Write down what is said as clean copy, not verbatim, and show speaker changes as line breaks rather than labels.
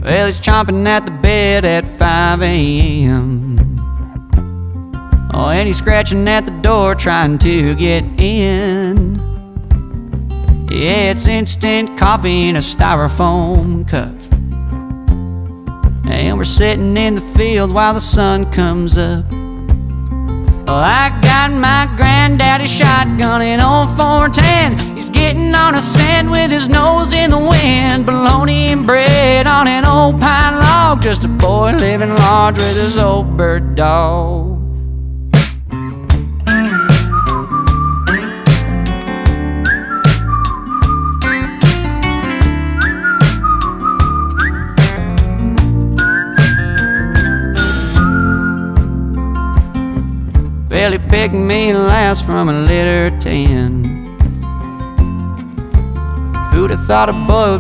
Well, he's chomping at the bed at 5 a.m. Oh, and he's scratching at the door trying to get in. Yeah, it's instant coffee in a styrofoam cup, and we're sitting in the field while the sun comes up. Well, I got my granddaddy shotgun in old 410. He's getting on a scent with his nose in the wind. Bologna and bread on an old pine log. Just a boy living large with his old bird dog. Well, he picked me last from a litter 10. Who'd have thought a boy would